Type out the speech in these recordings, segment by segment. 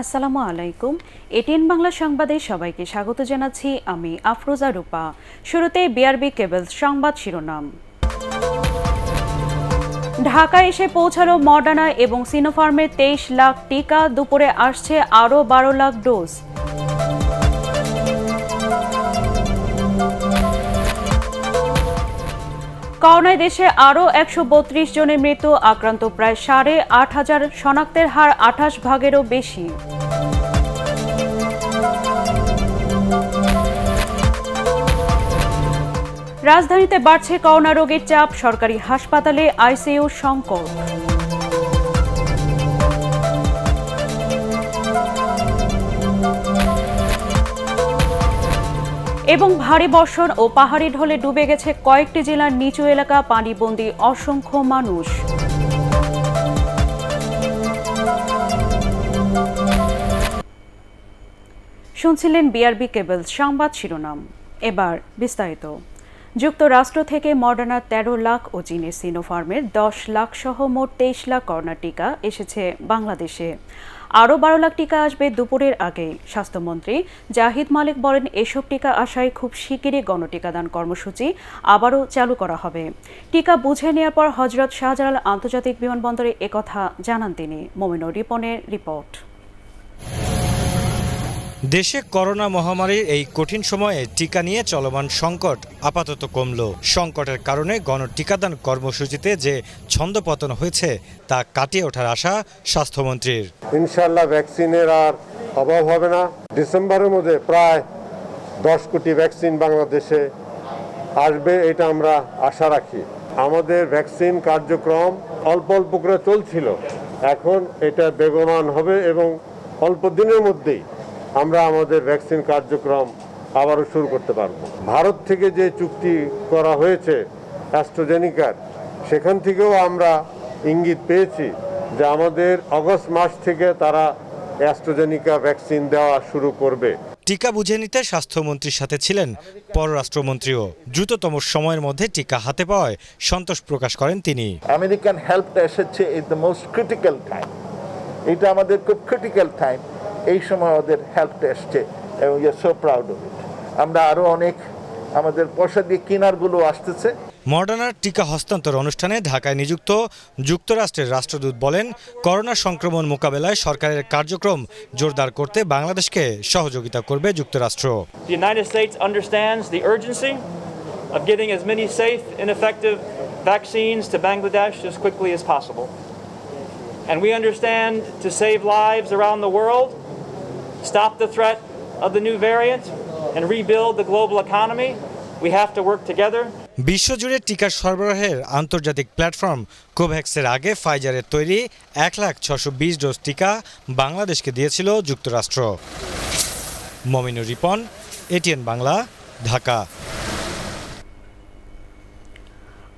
আসসালামু আলাইকুম। এটিএন বাংলা সংবাদে সবাইকে স্বাগত জানাচ্ছি আমি আফরোজা রূপা। শুরুতে বিআরবি কেবলস সংবাদ শিরোনাম। ঢাকায় এসে পৌঁছালো মডার্না এবং সিনোফার্মের 23 লাখ টিকা, দুপুরে আসছে আরও 12 লাখ ডোজ। করোনায় দেশে আরও 132 জনের মৃত্যু, আক্রান্ত প্রায় 8,500, শনাক্তের হার 28%-এরও বেশি। রাজধানীতে বাড়ছে করোনা রোগীর চাপ, সরকারি হাসপাতালে আইসিইউ সংকট। এবং ভারী বর্ষণ ও পাহাড়ি ঢলে ডুবে গেছে কয়েকটি জেলার নিচু এলাকা, পানিবন্দী অসংখ্য মানুষ। শুনছিলেন বিআরবি কেবলস সংবাদ শিরোনাম। এবার বিস্তারিত। যুক্তরাষ্ট্র থেকে মডার্নার 13 লাখ ও চীনের সিনোফার্মের 10 লাখ সহ মোট 23 লাখ করোনা টিকা এসেছে বাংলাদেশে। আরও 12 লাখ টিকা আসবে দুপুরের আগে। স্বাস্থ্যমন্ত্রী জাহিদ মালিক বলেন, এসব টিকা আসায় খুব শিগগিরই গণটিকাদান কর্মসূচি আবারও চালু করা হবে। টিকা বুঝে নেওয়ার পর হযরত শাহজালাল আন্তর্জাতিক বিমানবন্দরে একথা জানান তিনি। মমিনুর রিপনের রিপোর্ট। দেশে করোনা মহামারীর এই কঠিন সময়ে টিকা নিয়ে চলমান সংকট আপাতত কমল। সংকটের কারণে গণটিকাদান কর্মসূচিতে যে ছন্দপতন হয়েছে তা কাটিয়ে ওঠার আশা স্বাস্থ্যমন্ত্রীর। ইনশাআল্লাহ ভ্যাকসিনের আর অভাব হবে না। ডিসেম্বরের মধ্যে প্রায় 10 কোটি ভ্যাকসিন বাংলাদেশে আসবে, এটা আমরা আশা রাখি। আমাদের ভ্যাকসিন কার্যক্রম অল্প অল্প করে চলছিল, এখন এটা বেগবান হবে এবং অল্প দিনের মধ্যেই আমরা আমাদের ভ্যাকসিন কার্যক্রম আবারও শুরু করতে পারব। ভারত থেকে যে চুক্তি করা হয়েছে অ্যাস্ট্রাজেনিকার, সেখান থেকেও আমরা ইঙ্গিত পেয়েছি যে আমাদের আগস্ট মাস থেকে তারা অ্যাস্ট্রাজেনিকা ভ্যাকসিন দেওয়া শুরু করবে। টিকা বুঝে নিতে স্বাস্থ্যমন্ত্রীর সাথে ছিলেন পররাষ্ট্রমন্ত্রীও। দ্রুততম সময়ের মধ্যে টিকা হাতে পাওয়ায় সন্তোষ প্রকাশ করেন তিনি। আমেরিকান হেল্পটা এসেছে is the most critical time. এটা আমাদের খুব ক্রিটিক্যাল টাইম। এই সময় ওদের হেল্পটা এসছে এবং we are so proud of it. আমরা আরো অনেক আমাদের পয়সা দিয়ে কেনারগুলো আসতেছে। মডার্নার টিকা হস্তান্তর অনুষ্ঠানে ঢাকায় নিযুক্ত যুক্তরাষ্ট্রের রাষ্ট্রদূত বলেন, করোনা সংক্রমণ মোকাবেলায় সরকারের কার্যক্রম জোরদার করতে বাংলাদেশকে সহযোগিতা করবে যুক্তরাষ্ট্র। The United States understands the urgency of getting as many safe and effective vaccines to Bangladesh as quickly as possible. And we understand to save lives around the world, stop the threat of the new variant, and rebuild the global economy, we have to work together. বিশ্বজুড়ে টিকা সরবরাহের আন্তর্জাতিক platform কোভ্যাক্সের আগে ফাইজারের তৈরি 1,620 dose টিকা বাংলাদেশকে দিয়েছিল যুক্তরাষ্ট্র। মমিনুর রিপন, এটিএন বাংলা, ঢাকা।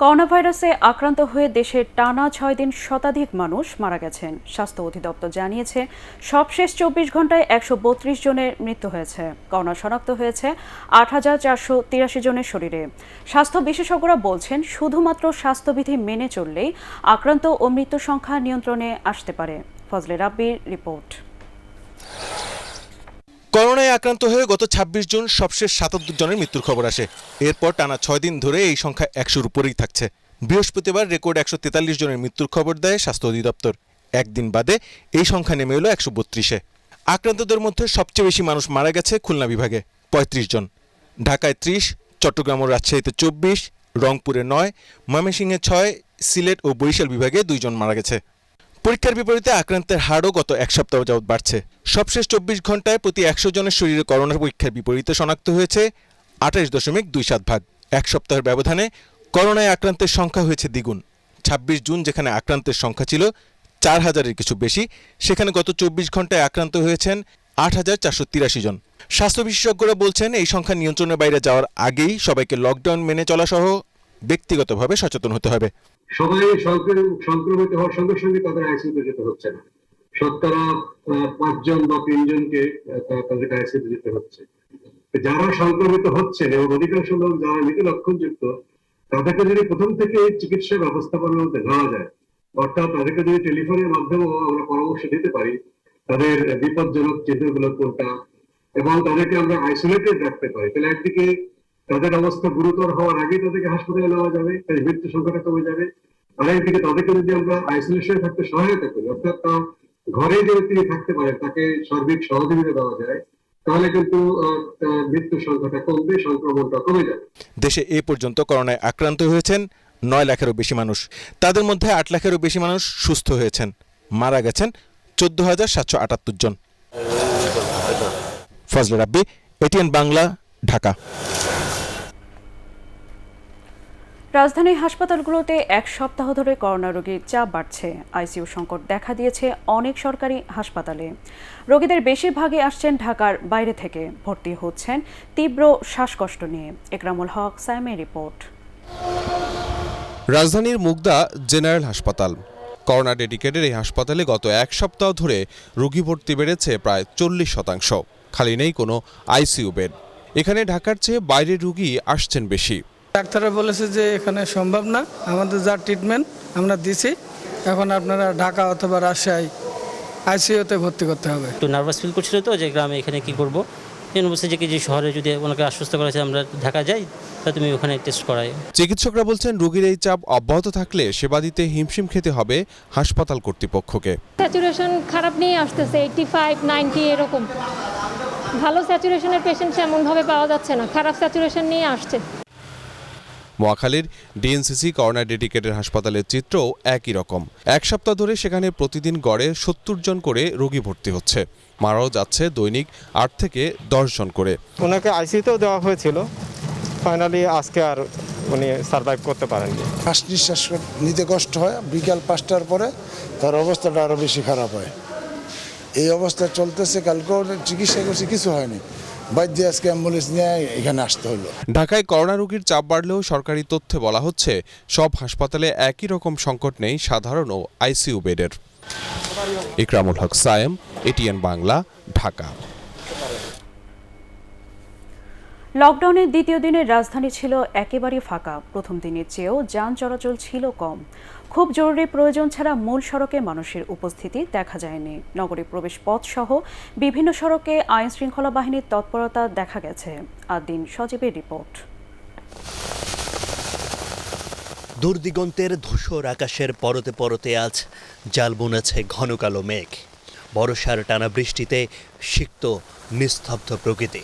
করোনা ভাইরাসে আক্রান্ত হয়ে দেশের টানা 6 দিন শতাধিক মানুষ মারা গেছেন। স্বাস্থ্য অধিদপ্তর জানিয়েছে, সবশেষ 24 ঘন্টায় 132 জনের মৃত্যু হয়েছে। করোনা শনাক্ত হয়েছে 8,483 জনের শরীরে। স্বাস্থ্য বিশেষজ্ঞরা বলছেন, শুধুমাত্র স্বাস্থ্যবিধি মেনে চললেই আক্রান্ত ও মৃত্যু সংখ্যা নিয়ন্ত্রণে আসতে পারে। ফজলে রাব্বির রিপোর্ট। করোনায় আক্রান্ত হয়ে গত 26 জুন সবশেষ 77 জনের মৃত্যুর খবর আসে। এরপর টানা 6 দিন ধরে এই সংখ্যা 100-র উপরেই থাকছে। বৃহস্পতিবার রেকর্ড 143 জনের মৃত্যুর খবর দেয় স্বাস্থ্য অধিদপ্তর। একদিন বাদে এই সংখ্যা নেমে এলো 132-এ। আক্রান্তদের মধ্যে সবচেয়ে বেশি মানুষ মারা গেছে খুলনা বিভাগে 35 জন, ঢাকায় 30, চট্টগ্রাম ও রাজশাহীতে 24, রংপুরে 9, ময়মনসিংহে 6, সিলেট ও বরিশাল বিভাগে 2 জন মারা গেছে। পরীক্ষার বিপরীতে আক্রান্তের হারও গত এক সপ্তাহ যাবৎ বাড়ছে। সবশেষ 24 ঘন্টায় প্রতি 100 জনের শরীরে করোনার পরীক্ষার বিপরীতে শনাক্ত হয়েছে 28.27 ভাগ। এক সপ্তাহের ব্যবধানে করোনায় আক্রান্তের সংখ্যা হয়েছে দ্বিগুণ। 26 জুন যেখানে আক্রান্তের সংখ্যা ছিল 4,000-এর কিছু বেশি, সেখানে গত 24 ঘন্টায় আক্রান্ত হয়েছেন 8,483 জন। স্বাস্থ্য বিশেষজ্ঞরা বলছেন, এই সংখ্যা নিয়ন্ত্রণের বাইরে যাওয়ার আগেই সবাইকে লকডাউন মেনে চলা সহ ব্যক্তিগতভাবে সচেতন হতে হবে। সবাই সংক্রমিত হওয়ার সঙ্গে সঙ্গে তাদের আইসিইউতে যেতে হচ্ছে না। শতকরা 5 জন বা 3 জনকে তাদের আইসিইউতে যেতে হচ্ছে। যারা সংক্রমিত হচ্ছেন এবং অধিকাংশ লোক যারা মৃত লক্ষণযুক্ত, তাদেরকে যদি প্রথম থেকে চিকিৎসা ব্যবস্থাপনার মধ্যে নেওয়া যায়, অর্থাৎ তাদেরকে যদি টেলিফোনের মাধ্যমেও আমরা পরামর্শ দিতে পারি তাদের বিপজ্জনক চিহ্নগুলো কোনটা, এবং তাদেরকে আমরা আইসোলেটেড রাখতে পারি, তাহলে একদিকে তাদের অবস্থা গুরুতর হওয়ার আগে তাদেরকে হাসপাতালে নেওয়া যাবে, তাই মৃত্যু সংখ্যাটা কমে যাবে। আরেকদিকে তাদেরকে যদি আমরা আইসোলেশনে থাকতে সহায়তা করি, অর্থাৎ ঘরে যদি তিনি থাকতে পারেন, তাকে সার্বিক সহযোগিতা দেওয়া যায়, তাহলে কিন্তু মৃত্যুর সংখ্যাটা কমবে, সংক্রমণটা কমে যাবে। দেশে এ পর্যন্ত করোনায় আক্রান্ত হয়েছেন 9 লাখেরও বেশি মানুষ। তাদের মধ্যে 8 লাখেরও বেশি মানুষ সুস্থ হয়েছেন। মারা গেছেন 14,778 জন। ফজলে রাব্বি, এটিএন বাংলা, ঢাকা। রাজধানীর হাসপাতালগুলোতে এক সপ্তাহ ধরে করোনা রোগীর চাপ বাড়ছে। আইসিইউ সংকট দেখা দিয়েছে অনেক সরকারি হাসপাতালে। রোগীদের বেশিরভাগই আসছেন ঢাকার বাইরে থেকে, ভর্তি হচ্ছেন তীব্র শ্বাসকষ্ট নিয়ে। একরামুল হক, সাইমের রিপোর্ট। রাজধানীর মুগদা জেনারেল হাসপাতাল, করোনা ডেডিকেটেড এই হাসপাতালে গত এক সপ্তাহ ধরে রোগী ভর্তি বেড়েছে প্রায় 40%। খালি নেই কোনো আইসিইউ বেড। এখানে ঢাকার চেয়ে বাইরের রোগী আসছেন বেশি। ডাক্তাররা বলেছে যে এখানে সম্ভব না, আমাদের যা ট্রিটমেন্ট আমরা দিছি, এখন আপনারা ঢাকা অথবা রাজশাহী আইসিইউতে ভর্তি করতে হবে। একটু নার্ভাস ফিল করছিল তো যে গ্রামে এখানে কি করব, জন্য বলছে যে কি যে শহরে যদি ওনাকে আশ্বস্ত করা যায় আমরা ঢাকা যাই, তা তুমি ওখানে টেস্ট করাই। চিকিৎসকরা বলছেন রোগীর এই চাপ অব্যাহত থাকলে সেবা দিতে হিমশিম খেতে হবে হাসপাতাল কর্তৃপক্ষকে। স্যাচুরেশন খারাপ নিয়ে আসতেছে, 85-90 এরকম। ভালো স্যাচুরেশনের পেশেন্ট এমনভাবে পাওয়া যাচ্ছে না, খারাপ স্যাচুরেশন নিয়ে আসছে। মহাখালীর ডিএনসিসি করোনা ডেডিকেটেড হাসপাতালের চিত্রও একই রকম। এক সপ্তাহ ধরে সেখানে প্রতিদিন গড়ে 70 জন করে রোগী ভর্তি হচ্ছে। মারাও যাচ্ছে দৈনিক 8 থেকে 10 জন করে। ওনাকে আইসিইউতেও দেওয়া হয়েছিল, ফাইনালি আজকে আর উনি সার্ভাইভ করতে পারেননি। শ্বাস নিঃশ্বাস নিতে কষ্ট হয়, বিকাল 5টার পরে তার অবস্থাটা আরও বেশি খারাপ হয়। এই অবস্থা চলতেছে, কালকেও চিকিৎসা করছে, কিছু হয়নি, বাধ্য আজকে অ্যাম্বুলেন্স নিয়ে এখানে আসতে হলো। ঢাকায় করোনা রোগীর চাপ বাড়লেও সরকারি তথ্যে বলা হচ্ছে সব হাসপাতালে একই রকম সংকট নেই সাধারণ ও আইসিইউ বেডের। ইকরামুল হক, সায়েম, এটিএন বাংলা, ঢাকা। লকডাউনের দ্বিতীয় দিনের রাজধানী ছিল একেবারে ফাঁকা। প্রথম দিনের চেয়েও যান চলাচল ছিল কম। খুব জরুরি প্রয়োজন ছাড়া মূল সড়কে মানুষের উপস্থিতি দেখা যায়নি। নগরী প্রবেশ পথ সহ বিভিন্ন সড়কে আইন শৃঙ্খলা বাহিনীর তৎপরতা দেখা গেছে। আদিন সজীবের রিপোর্ট। দূরদিগন্তের ধূসর আকাশের পরতে পরতে আজ জাল বুনেছে ঘন কালো মেঘ। বর্ষার টানা বৃষ্টিতে সিক্ত নিস্তব্ধ প্রকৃতি।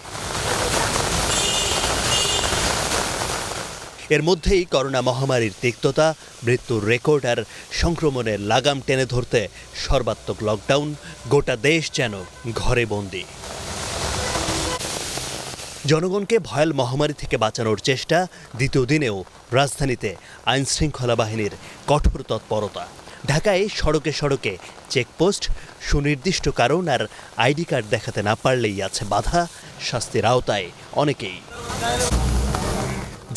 এর মধ্যেই করোনা মহামারীর তিক্ততা, মৃত্যুর রেকর্ড আর সংক্রমণের লাগাম টেনে ধরতে সর্বাত্মক লকডাউন। গোটা দেশ যেন ঘরে বন্দী। জনগণকে ভয়াল মহামারী থেকে বাঁচানোর চেষ্টা। দ্বিতীয় দিনেও রাজধানীতে আইন শৃঙ্খলা বাহিনীর কঠোর তৎপরতা। ঢাকায় সড়কে সড়কে চেকপোস্ট, সুনির্দিষ্ট কারণ আর আইডি কার্ড দেখাতে না পারলেই আছে বাধা, শাস্তির আওতায় অনেকেই।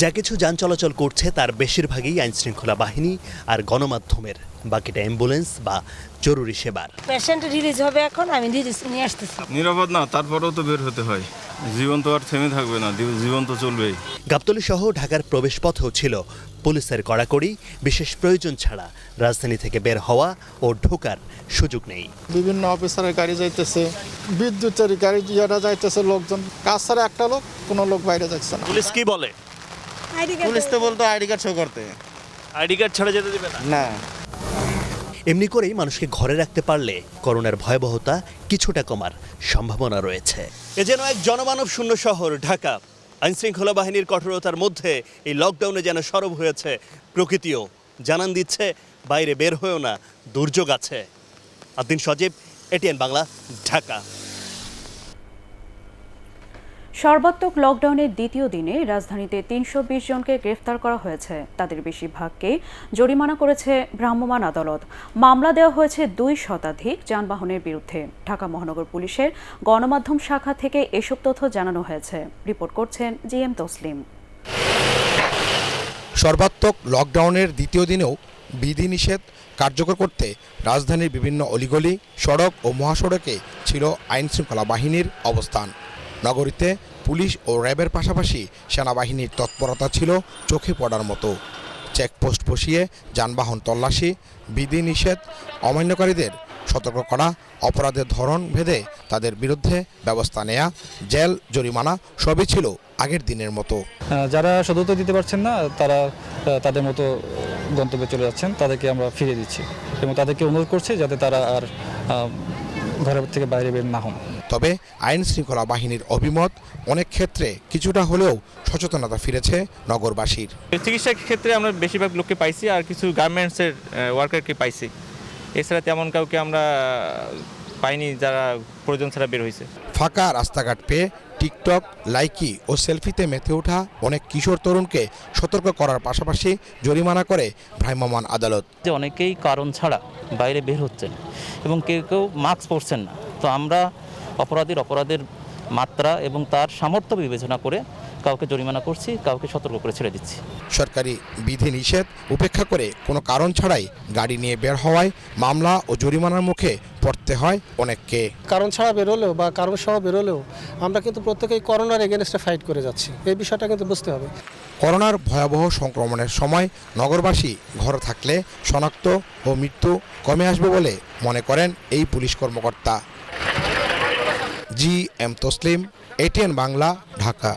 যা কিছু যান চলাচল করছে তার বেশিরভাগই আইন শৃঙ্খলা বাহিনী আর গণমাধ্যমের, বাকিটা অ্যাম্বুলেন্স বা জরুরি সেবার। পেশেন্ট রিলিজ হবে, এখন আমি রিলিজ নিয়ে আসতেছি। নিরাপদ না, তারপরেও তো বের হতে হয়। জীবন তো আর থেমে থাকবে না, জীবন তো চলবেই। গাবতলী সহ ঢাকার প্রবেশপথেও ছিল পুলিশের কড়াকড়ি। বিশেষ প্রয়োজন ছাড়া রাজধানী থেকে বের হওয়া ও ঢোকার সুযোগ নেই। বিভিন্ন অফিসারের গাড়ি যাইতেছে, বিদ্যুতের গাড়ি যাইতেছে, লোকজন কাজ ছাড়া একটা লোক, কোনো লোক বাইরে যাচ্ছে না। পুলিশ কি বলে? পুলিশ তো বলতো আইডি কার্ড শো করতে। আইডি কার্ড ছাড়া যেতে দিবে না। এমনি করেই মানুষকে ঘরে রাখতে পারলে করোনার ভয়াবহতা কিছুটা কমার সম্ভাবনা রয়েছে। এ যেন এক জনমানব শূন্য শহর ঢাকা। আইন শৃঙ্খলা বাহিনীর কঠোরতার মধ্যে এই লকডাউনে যেন সরব হয়েছে প্রকৃতিও। জানান দিচ্ছে বাইরে বের হয়েও না, দুর্যোগ আছে। আদিন সজীব, এটিএন বাংলা, ঢাকা। সর্বাত্মক লকডাউনের দ্বিতীয় দিনে রাজধানীতে 320 জনকে গ্রেফতার করা হয়েছে। তাদের বেশিরভাগকে জরিমানা করেছে ভ্রাম্যমাণ আদালত। মামলা দেওয়া হয়েছে 2 শতাধিক যানবাহনের বিরুদ্ধে। ঢাকা মহানগর পুলিশের গণমাধ্যম শাখা থেকে এসব তথ্য জানানো হয়েছে। রিপোর্ট করছেন জিএম তসলিম। সর্বাত্মক লকডাউনের দ্বিতীয় দিনেও বিধিনিষেধ কার্যকর করতে রাজধানীর বিভিন্ন অলিগলি, সড়ক ও মহাসড়কে ছিল আইন শৃঙ্খলা বাহিনীর অবস্থান। নগরীতে পুলিশ ও র্যাবের পাশাপাশি সেনাবাহিনীর তৎপরতা ছিল চোখে পড়ার মতো। চেকপোস্ট বসিয়ে যানবাহন তল্লাশি, বিধিনিষেধ অমান্যকারীদের সতর্ক করা, অপরাধের ধরন ভেদে তাদের বিরুদ্ধে ব্যবস্থা নেয়া, জেল জরিমানা সবই ছিল আগের দিনের মতো। যারা সদুত্তর দিতে পারছেন না তারা তাদের মতো গন্তব্যে চলে যাচ্ছেন, তাদেরকে আমরা ফিরিয়ে দিচ্ছি এবং তাদেরকে অনুরোধ করছি যাতে তারা আর ঘরের থেকে বাইরে বের না হন। তবে আইন শৃঙ্খলা বাহিনীর অভিমত অনেক ক্ষেত্রে কিছুটা হলেও সচেতনতা ফিরেছে নগরবাসীর। চিকিৎসার ক্ষেত্রে আমরা বেশিরভাগ লোককে পাইছি আর কিছু গার্মেন্টসের ওয়ার্কারকে পাইছি, এছাড়া তেমন কাউকে আমরা পাইনি যারা প্রয়োজন ছাড়া বের হয়েছে। ফাঁকা রাস্তাঘাট পেয়ে টিকটক, লাইকি ও সেলফিতে মেতে ওঠা অনেক কিশোর তরুণকে সতর্ক করার পাশাপাশি জরিমানা করে ভ্রাম্যমাণ আদালত। যে অনেকেই কারণ ছাড়া বাইরে বের হচ্ছেন এবং কেউ কেউ মাস্ক পরছেন না, তো আমরা অপরাধের মাত্রা এবং তার সামর্থ্য বিবেচনা করে কাউকে জরিমানা করছি, কাউকে সতর্ক করে ছেড়ে দিচ্ছি। সরকারি বিধিনিষেধ উপেক্ষা করে কোনো কারণ ছাড়াই গাড়ি নিয়ে বের হওয়ায় মামলা ও জরিমানার মুখে পড়তে হয় অনেককে। কারণ ছাড়া বেরোলেও বা কারণ সহ বেরোলেও আমরা কিন্তু প্রত্যেকেই করোনার এগেনস্টে ফাইট করে যাচ্ছি, এই বিষয়টা কিন্তু বুঝতে হবে। করোনার ভয়াবহ সংক্রমণের সময় নগরবাসী ঘরে থাকলে শনাক্ত ও মৃত্যু কমে আসবে বলে মনে করেন এই পুলিশ কর্মকর্তা। GM Taslim, ATN Bangla, Dhaka.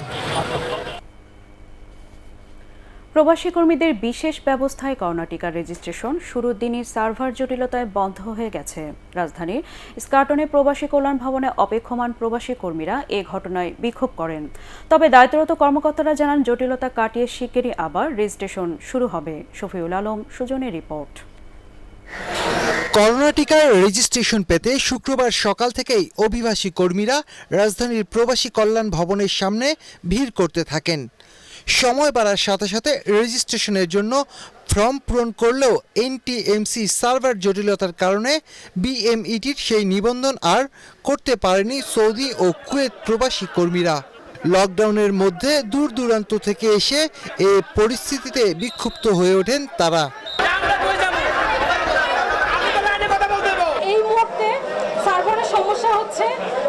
প্রবাসী কর্মীদের বিশেষ ব্যবস্থায় করোনা টিকা রেজিস্ট্রেশন শুরুর দিনই সার্ভার জটিলতায় বন্ধ হয়ে গেছে। রাজধানীর স্কার্টনে প্রবাসী কল্যাণ ভবনে অপেক্ষমান প্রবাসী কর্মীরা এ ঘটনায় বিক্ষোভ করেন। তবে দায়িত্বরত কর্মকর্তারা জানান জটিলতা কাটিয়ে শিগগিরই আবার রেজিস্ট্রেশন শুরু হবে। শফিউল আলম সুজনের রিপোর্ট। করোনা টিকার রেজিস্ট্রেশন পেতে শুক্রবার সকাল থেকেই অভিবাসী কর্মীরা রাজধানীর প্রবাসী কল্যাণ ভবনের সামনে ভিড় করতে থাকেন। সময় বাড়ার সাথে সাথে রেজিস্ট্রেশনের জন্য ফর্ম পূরণ করলেও NTMC সার্ভার জটিলতার কারণে BMETর সেই নিবন্ধন আর করতে পারেনি সৌদি ও কুয়েত প্রবাসী কর্মীরা। লকডাউনের মধ্যে দূর দূরান্ত থেকে এসে এ পরিস্থিতিতে বিক্ষুব্ধ হয়ে ওঠেন তারা। এই মুহূর্তে সার্ভারের সমস্যা হচ্ছে,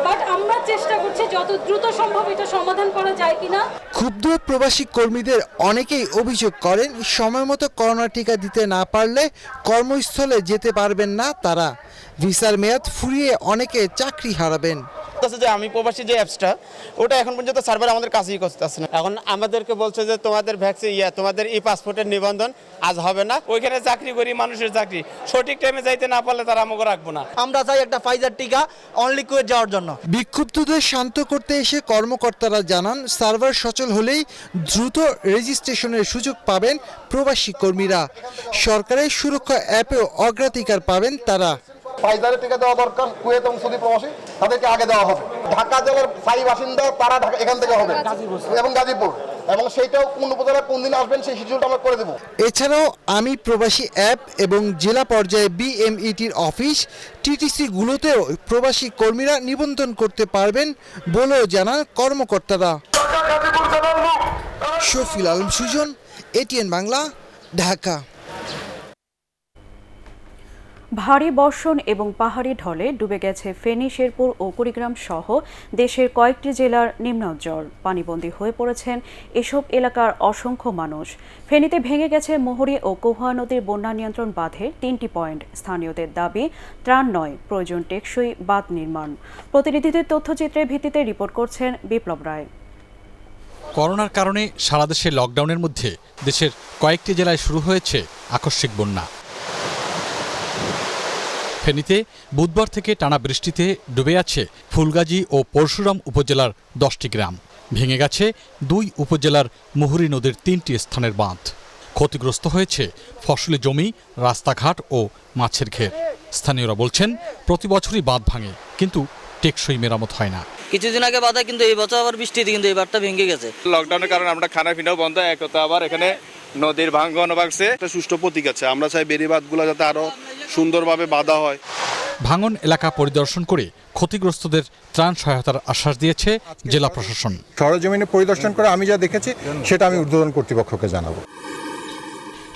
বাট আমরা চেষ্টা করছি যত দ্রুত সম্ভব এটা সমাধান করা যায় কিনা। ক্ষুব্ধ প্রবাসী কর্মীদের অনেকেই অভিযোগ করেন সময়মতো করোনা টিকা দিতে না পারলে কর্মস্থলে যেতে পারবেন না তারা। ভিসার মেয়াদ ফুরিয়ে অনেকে চাকরি হারাবেন। যে আমি প্রবাসী যে অ্যাপসটা ওটা এখন পর্যন্ত সার্ভার আমাদের কাছেই করতেছে না। এখন আমাদেরকে বলছে যে তোমাদের ভ্যাকসিন তোমাদের পাসপোর্টের নিবন্ধন আজ হবে না। ওইখানে চাকরি করি, মানুষের চাকরি সঠিক টাইমে যাইতে না পারলে তারা আমাকে রাখবো না। আমরা চাই একটা ফাইজার টিকা অনলি কুয়েত যাওয়ার জন্য। বিক্ষুব্ধদের শান্ত করতে এসে কর্মকর্তারা জানান সার্ভার সচল হলেই দ্রুত রেজিস্ট্রেশনের সুযোগ পাবেন প্রবাসী কর্মীরা। সরকারের সুরক্ষা অ্যাপেও অগ্রাধিকার পাবেন তারা। ফাইজারের টিকা দেওয়া দরকার কুয়েত এবং সৌদি প্রবাসী, তাদেরকে আগে দেওয়া হবে। ঢাকা জেলার স্থায়ী বাসিন্দা তারা এখান থেকে হবে এবং গাজীপুর, এবং সেইটাও কোন উপজেলা কোন দিন আসবেন সেই শিডিউলটা আমরা করে দেব। এছাড়াও আমি প্রবাসী অ্যাপ এবং জেলা পর্যায়ে BMETর অফিস TTC গুলোতেও প্রবাসী কর্মীরা নিবন্ধন করতে পারবেন বলেও জানান কর্মকর্তারা। শফিউল আলম সুজন, ATN বাংলা, ঢাকা। ভারী বর্ষণ এবং পাহাড়ি ঢলে ডুবে গেছে ফেনী, শেরপুর ও কুড়িগ্রাম সহ দেশের কয়েকটি জেলার নিম্নাঞ্চল। পানিবন্দী হয়ে পড়েছেন এসব এলাকার অসংখ্য মানুষ। ফেনীতে ভেঙে গেছে মুহুরী ও কহুয়া নদীর বন্যা নিয়ন্ত্রণ বাঁধের 3টি পয়েন্ট। স্থানীয়দের দাবি ত্রাণ নয়, প্রয়োজন টেকসই বাঁধ নির্মাণ। প্রতিনিধিদের তথ্যচিত্রের ভিত্তিতে রিপোর্ট করছেন বিপ্লব রায়। করোনার কারণে সারা দেশে লকডাউনের মধ্যে দেশের কয়েকটি জেলায় শুরু হয়েছে আকস্মিক বন্যা। ফেনীতে বুধবার থেকে টানা বৃষ্টিতে ডুবে আছে ফুলগাজী ও পরশুরাম উপজেলার 10টি গ্রাম। ভেঙে গেছে 2 উপজেলার মুহুরী নদীর 3টি স্থানের বাঁধ। ক্ষতিগ্রস্ত হয়েছে ফসলি জমি, রাস্তাঘাট ও মাছের ঘের। স্থানীয়রা বলছেন প্রতি বছরই বাঁধ ভাঙে, কিন্তু টেকসই মেরামত হয় না। কিছুদিন আগে বাধা, কিন্তু এই বছর আবার বৃষ্টিতে কিন্তু এই বারটা ভেঙে গেছে। লকডাউনের কারণে আমরা খানা পিনাও বন্ধ, এক কথা আবার এখানে নদীর ভাঙন ভাগছে। একটা সুষ্ঠু প্রতীক আছে, আমরা চাই বেড়িবাঁধগুলো যাতে আরো সুন্দরভাবে বাঁধা হয়। ভাঙন এলাকা পরিদর্শন করে ক্ষতিগ্রস্তদের ত্রাণ সহায়তার আশ্বাস দিয়েছে জেলা প্রশাসন। সরেজমিনে পরিদর্শন করে আমি যা দেখেছি সেটা আমি ঊর্ধ্বতন কর্তৃপক্ষকে জানাবো।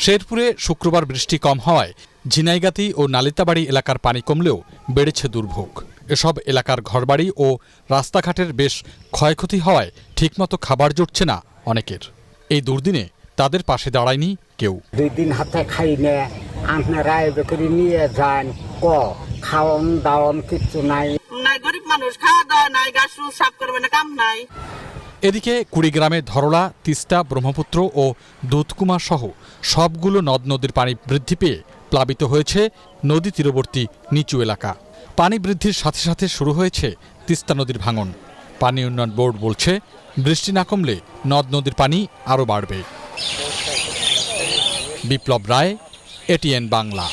শেরপুরে শুক্রবার বৃষ্টি কম হওয়ায় ঝিনাইগাতি ও নালিতাবাড়ি এলাকার পানি কমলেও বেড়েছে দুর্ভোগ। এসব এলাকার ঘরবাড়ি ও রাস্তাঘাটের বেশ ক্ষয়ক্ষতি হওয়ায় ঠিকমতো খাবার জুটছে না অনেকের। এই দুর্দিনে তাদের পাশে দাঁড়ায়নি কেউ। 2 দিন হাতে খাই না, আপনারা এবে করে নিয়ে যান খাওয়ান দাওয়ান কিচ্ছু নাই, গরিব মানুষ খাওয়া দাওয়া নাই, গাছ সাফ করবে না, কাম নাই। এদিকে কুড়িগ্রামে ধরলা, তিস্তা, ব্রহ্মপুত্র ও দুধকুমা সহ সবগুলো নদ নদীর পানি বৃদ্ধি পেয়ে প্লাবিত হয়েছে নদী তীরবর্তী নিচু এলাকা। পানি বৃদ্ধির সাথে সাথে শুরু হয়েছে তিস্তা নদীর ভাঙন। পানি উন্নয়ন বোর্ড বলছে, বৃষ্টি না কমলে নদ নদীর পানি আরও বাড়বে। বিপ্লব রায়, এটিএন বাংলা।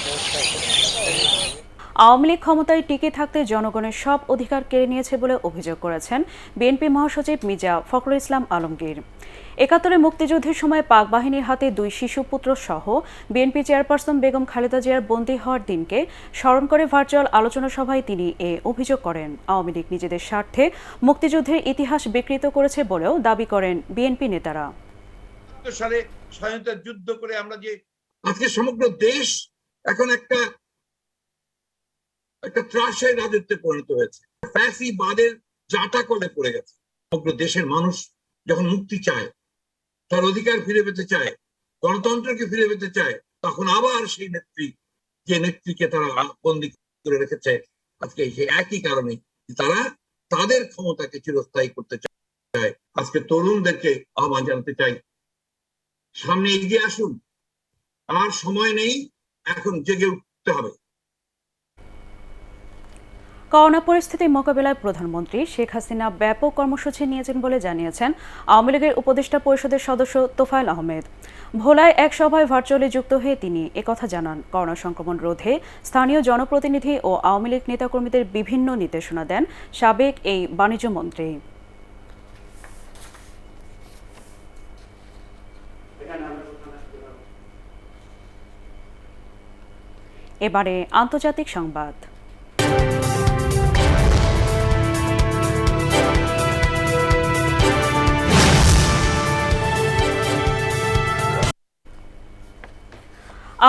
আওয়ামী লীগ ক্ষমতায় টিকে থাকতে জনগণের সব অধিকার কেড়ে নিয়েছে বলে অভিযোগ করেছেন বিএনপি মহাসচিব মির্জা ফখরুল ইসলাম আলমগীর। ৭১ মুক্তিযুদ্ধের সময় পাক বাহিনীর হাতে 2 শিশুপুত্র সহ বিএনপি চেয়ারপারসন বেগম খালেদা জিয়ার বন্দী হওয়ার দিনকে স্মরণ করে ভার্চুয়াল আলোচনা সভায় তিনি এ অভিযোগ করেন। আওয়ামী লীগ নিজেদের স্বার্থে মুক্তিযুদ্ধের ইতিহাস বিকৃত করেছে বলেও দাবি করেন বিএনপি নেতারা। সালে স্বাধীনতা যুদ্ধ করে আমরা যে আজকে সমগ্র দেশ এখন একটা ত্রাসের রাজত্বে পরিণত হয়েছে, ফ্যাসিবাদের জাটা করে পড়ে গেছে। সমগ্র দেশের মানুষ যখন মুক্তি চায়, তার অধিকার ফিরে পেতে চায়, গণতন্ত্রকে ফিরে পেতে চায়, তখন আবার সেই নেত্রীকে তারা বন্দী করে রেখেছে। আজকে সেই একই কারণে তারা তাদের ক্ষমতাকে চিরস্থায়ী করতে চায়। আজকে তরুণদেরকে আহ্বান জানাতে চাই, সামনে এগিয়ে আসুন, আর সময় নেই, এখন জেগে উঠতে হবে। করোনা পরিস্থিতি মোকাবিলায় প্রধানমন্ত্রী শেখ হাসিনা ব্যাপক কর্মসূচি নিয়েছেন বলে জানিয়েছেন আওয়ামী লীগের উপদেষ্টা পরিষদের সদস্য তোফায়েল আহমেদ। ভোলায় এক সভায় ভার্চুয়ালি যুক্ত হয়ে তিনি একথা জানান। করোনা সংক্রমণ রোধে স্থানীয় জনপ্রতিনিধি ও আওয়ামী লীগ নেতাকর্মীদের বিভিন্ন নির্দেশনা দেন সাবেক এই বাণিজ্য মন্ত্রী। এবারে আন্তর্জাতিক সংবাদ।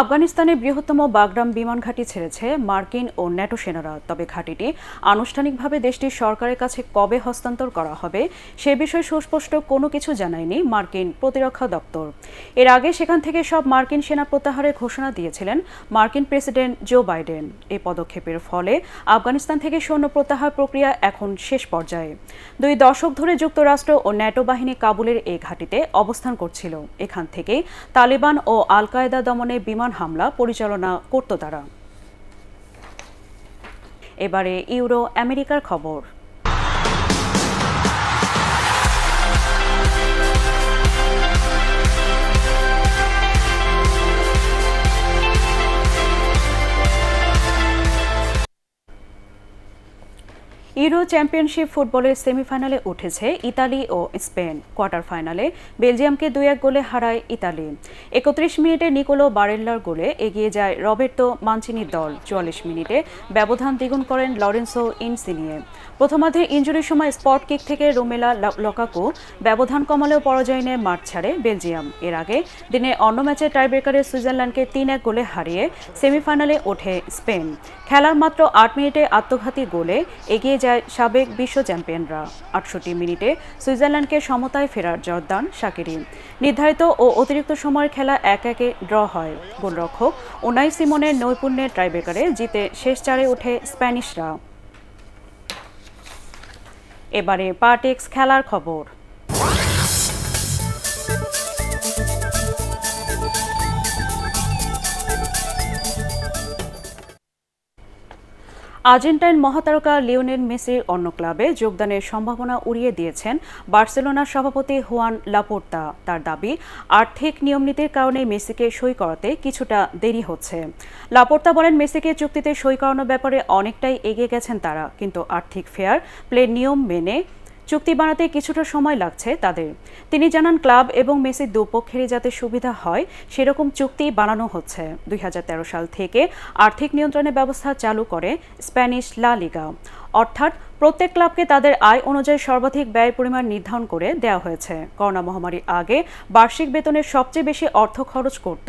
আফগানিস্তানের বৃহত্তম বাগরাম বিমান ঘাঁটি ছেড়েছে মার্কিন ও ন্যাটো সেনারা। তবে ঘাঁটিটি আনুষ্ঠানিকভাবে দেশটির সরকারের কাছে কবে হস্তান্তর করা হবে সে বিষয়ে সুস্পষ্ট কোনো কিছু জানায়নি মার্কিন প্রতিরক্ষা দপ্তর। এর আগে সেখান থেকে সব মার্কিন সেনা প্রত্যাহারের ঘোষণা দিয়েছিলেন মার্কিন প্রেসিডেন্ট জো বাইডেন। এই পদক্ষেপের ফলে আফগানিস্তান থেকে সৈন্য প্রত্যাহার প্রক্রিয়া এখন শেষ পর্যায়ে। 2 দশক ধরে যুক্তরাষ্ট্র ও ন্যাটো বাহিনী কাবুলের এই ঘাঁটিতে অবস্থান করছিল। এখান থেকেই তালেবান ও আল কায়েদা দমনে বিমান হামলা পরিচালনা করত তারা। এবারে ইউরো আমেরিকার খবর। ইউরো চ্যাম্পিয়নশিপ ফুটবলের সেমিফাইনালে উঠেছে ইতালি ও স্পেন। কোয়ার্টার ফাইনালে বেলজিয়ামকে 2-1 গোলে হারায় ইতালি। 31 মিনিটে নিকোলো বারেল্লার গোলে এগিয়ে যায় রবের্তো মানচিনির দল। 44 মিনিটে ব্যবধান দ্বিগুণ করেন লরেন্সো ইনসিনিয়ে। প্রথমার্ধে ইনজুরির সময় স্পট কিক থেকে রোমেলা লুকাকু ব্যবধান কমালেও পরাজয় নিয়ে মাঠ ছাড়ে বেলজিয়াম। এর আগে দিনের অন্য ম্যাচে টাইব্রেকারে সুইজারল্যান্ডকে 3-1 গোলে হারিয়ে সেমিফাইনালে ওঠে স্পেন। খেলার মাত্র 8 মিনিটে আত্মঘাতী গোলে এগিয়ে যায় সাবেক বিশ্ব চ্যাম্পিয়নরা। 68 মিনিটে সুইজারল্যান্ডকে সমতায় ফেরার জর্দান শাকিরি। নির্ধারিত ও অতিরিক্ত সময়ের খেলা 1-1 ড্র হয়। গোলরক্ষক উনাই সিমনের নৈপুণ্যের টাইব্রেকারে জিতে শেষ 4-এ ওঠে স্প্যানিশরা। এবারে পার্টেক্স খেলার খবর। আর্জেন্টাইন মহাতারকা লিওনেল মেসির অন্য ক্লাবে যোগদানের সম্ভাবনা উড়িয়ে দিয়েছেন বার্সেলোনার সভাপতি হুয়ান লাপোর্তা। তার দাবি, আর্থিক নিয়মনীতির কারণে মেসিকে সই করাতে কিছুটা দেরি হচ্ছে। লাপোর্তা বলেন, মেসিকে চুক্তিতে সই করানোর ব্যাপারে অনেকটাই এগিয়ে গেছেন তারা, কিন্তু আর্থিক ফেয়ার প্লে নিয়ম মেনে চুক্তি বানাতে কিছুটা সময় লাগছে তাদের। তিনি জানান, ক্লাব এবং মেসির দুপক্ষেরই যাতে সুবিধা হয় সেরকম চুক্তি বানানো হচ্ছে। 2013 সাল থেকে আর্থিক নিয়ন্ত্রণের ব্যবস্থা চালু করে স্প্যানিশ লা লিগা। অর্থাৎ প্রত্যেক ক্লাবকে তাদের আয় অনুযায়ী সর্বাধিক ব্যয় পরিমাণ নির্ধারণ করে দেওয়া হয়েছে। করোনা মহামারীর আগে বার্ষিক বেতনের সবচেয়ে বেশি অর্থ খরচ করত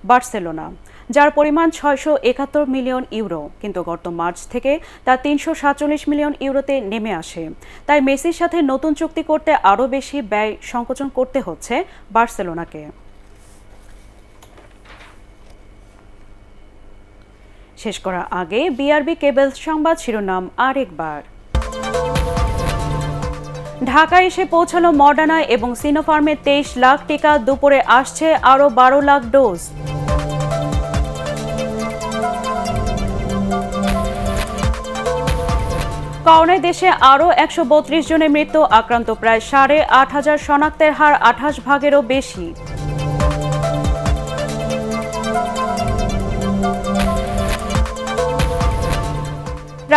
বার্সেলোনা, যার পরিমাণ 671 মিলিয়ন ইউরো, কিন্তু গত মার্চ থেকে তা 347 মিলিয়ন ইউরোতে নেমে আসে। তাই মেসির সাথে নতুন চুক্তি করতে আরও বেশি ব্যয় সংকোচন করতে হচ্ছে বার্সেলোনাকে। শেষ করার আগে বিআরবি কেবলস সংবাদ শিরোনাম আরেকবার। ঢাকায় এসে পৌঁছালো মডার্না এবং সিনোফার্মের 23 লাখ টিকা, দুপুরে আসছে আরও 12 লাখ ডোজ। করোনায় দেশে আরও 132 জনের মৃত্যু, আক্রান্ত প্রায় 8,500, শনাক্তের হার 28%-এরও বেশি।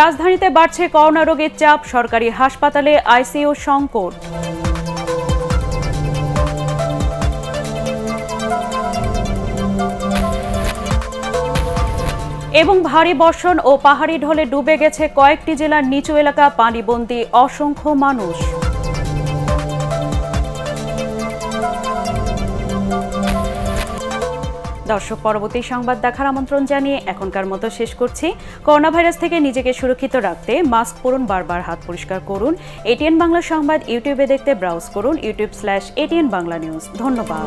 রাজধানীতে বাড়ছে করোনা রোগের চাপ, সরকারি হাসপাতালে আইসিইউ সংকট। এবং ভারী বর্ষণ ও পাহাড়ি ঢলে ডুবে গেছে কয়েকটি জেলার নিচু এলাকা, পানিবন্দী অসংখ্য মানুষ। দর্শক, পরবর্তী সংবাদ দেখার আমন্ত্রণ জানিয়ে এখনকার মতো শেষ করছি। করোনা ভাইরাস থেকে নিজেকে সুরক্ষিত রাখতে মাস্ক পরুন, বারবার হাত পরিষ্কার করুন। এটিএন বাংলা সংবাদ ইউটিউবে দেখতে ব্রাউজ করুন youtube.com/ATN বাংলা নিউজ। ধন্যবাদ।